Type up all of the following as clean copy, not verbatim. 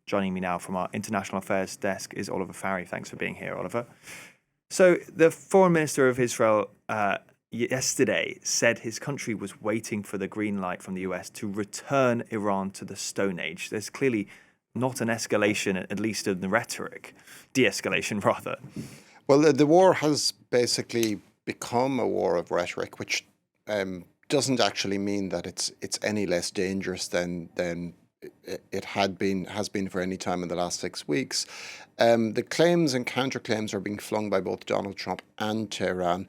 Joining me now from our international affairs desk is Oliver Farry. Thanks for being here, Oliver. So the foreign minister of Israel yesterday said his country was waiting for the green light from the US to return Iran to the Stone Age. There's clearly not an escalation, at least in the rhetoric, de-escalation rather. Well, the war has basically become a war of rhetoric, which doesn't actually mean that it's any less dangerous than it has been for any time in the last 6 weeks. The claims and counterclaims are being flung by both Donald Trump and Tehran.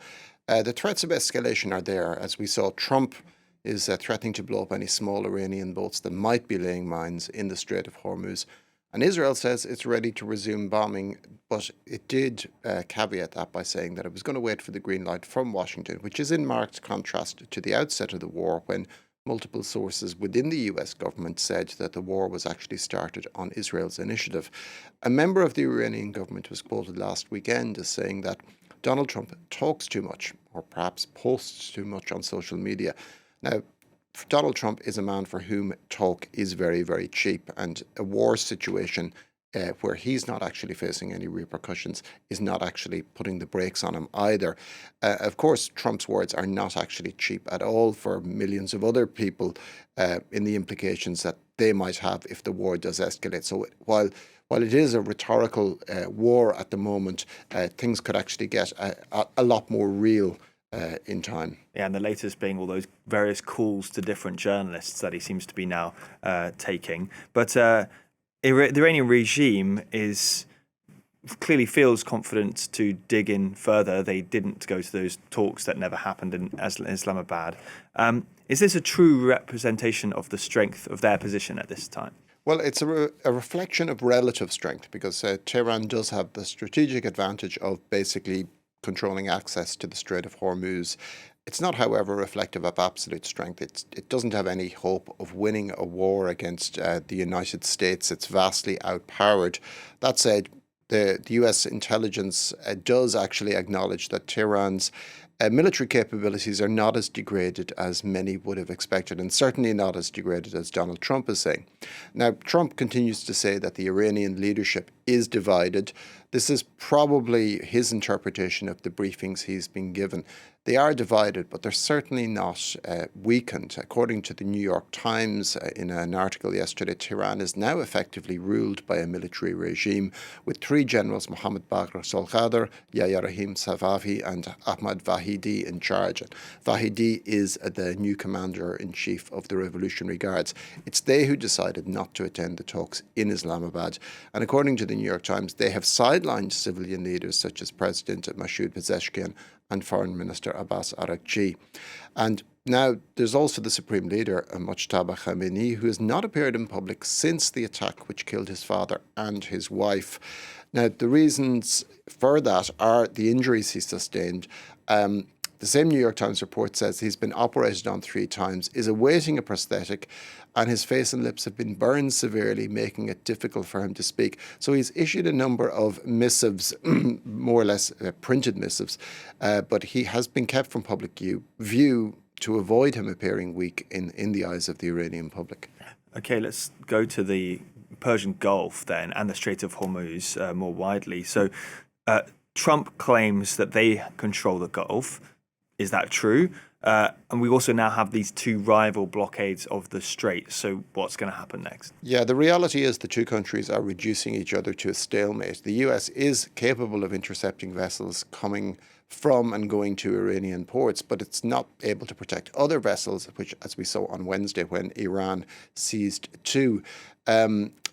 The threats of escalation are there. As we saw, Trump is threatening to blow up any small Iranian boats that might be laying mines in the Strait of Hormuz. And Israel says it's ready to resume bombing, but it did caveat that by saying that it was going to wait for the green light from Washington, which is in marked contrast to the outset of the war, when multiple sources within the US government said that the war was actually started on Israel's initiative. A member of the Iranian government was quoted last weekend as saying that Donald Trump talks too much, or perhaps posts too much on social media. Now, Donald Trump is a man for whom talk is very, very cheap, and a war situation where he's not actually facing any repercussions is not actually putting the brakes on him either. Of course, Trump's words are not actually cheap at all for millions of other people in the implications that they might have if the war does escalate. So while it is a rhetorical war at the moment, things could actually get a lot more real in time. Yeah, and the latest being all those various calls to different journalists that he seems to be now taking. But the Iranian regime clearly feels confident to dig in further. They didn't go to those talks that never happened in Islamabad. Is this a true representation of the strength of their position at this time? Well, it's a reflection of relative strength, because Tehran does have the strategic advantage of basically controlling access to the Strait of Hormuz. It's not, however, reflective of absolute strength. It doesn't have any hope of winning a war against the United States. It's vastly outpowered. That said, the US intelligence does actually acknowledge that Tehran's military capabilities are not as degraded as many would have expected, and certainly not as degraded as Donald Trump is saying. Now, Trump continues to say that the Iranian leadership is divided. This is probably his interpretation of the briefings he's been given. They are divided, but they're certainly not weakened. According to the New York Times, in an article yesterday, Tehran is now effectively ruled by a military regime with three generals, Mohammad Bagher Solkadr, Yahya Rahim Safavi, and Ahmad Vahidi in charge. And Vahidi is the new commander-in-chief of the Revolutionary Guards. It's they who decided not to attend the talks in Islamabad. And according to the New York Times, they have sidelined civilian leaders such as President Masoud Pezeshkian and Foreign Minister Abbas Araghchi. And now there's also the Supreme Leader, Mojtaba Khamenei, who has not appeared in public since the attack which killed his father and his wife. Now, the reasons for that are the injuries he sustained. The same New York Times report says he's been operated on 3 times, is awaiting a prosthetic, and his face and lips have been burned severely, making it difficult for him to speak. So he's issued a number of missives, more or less printed missives, but he has been kept from public view to avoid him appearing weak in the eyes of the Iranian public. Okay, let's go to the Persian Gulf then, and the Strait of Hormuz more widely. So Trump claims that they control the Gulf. Is that true? And we also now have these 2 rival blockades of the strait. So what's going to happen next? Yeah, the reality is the 2 countries are reducing each other to a stalemate. The US is capable of intercepting vessels coming from and going to Iranian ports, but it's not able to protect other vessels, which, as we saw on Wednesday when Iran seized 2.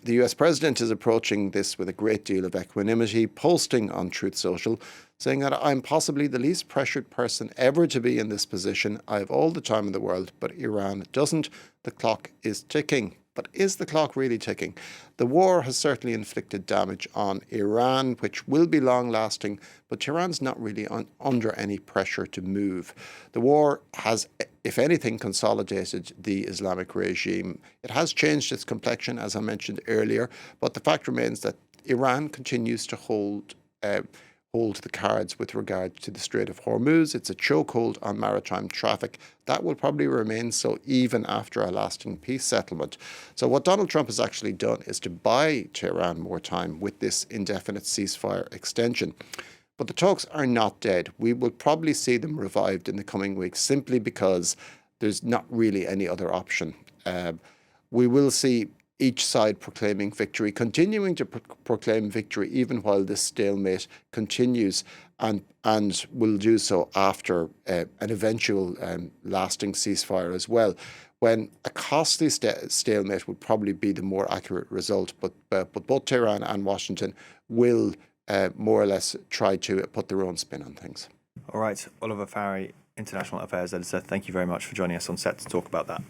The US president is approaching this with a great deal of equanimity, posting on Truth Social, saying that I'm possibly the least pressured person ever to be in this position. I have all the time in the world, but Iran doesn't. The clock is ticking. But is the clock really ticking? The war has certainly inflicted damage on Iran, which will be long-lasting, but Tehran's not really under any pressure to move. The war has, if anything, consolidated the Islamic regime. It has changed its complexion, as I mentioned earlier, but the fact remains that Iran continues to hold hold the cards with regard to the Strait of Hormuz. It's a chokehold on maritime traffic. That will probably remain so even after a lasting peace settlement. So what Donald Trump has actually done is to buy Tehran more time with this indefinite ceasefire extension. But the talks are not dead. We will probably see them revived in the coming weeks simply because there's not really any other option. We will see each side proclaiming victory, continuing to proclaim victory even while this stalemate continues, and will do so after an eventual lasting ceasefire as well, when a costly stalemate would probably be the more accurate result. But both Tehran and Washington will more or less try to put their own spin on things. All right, Oliver Farry, International Affairs Editor, thank you very much for joining us on set to talk about that.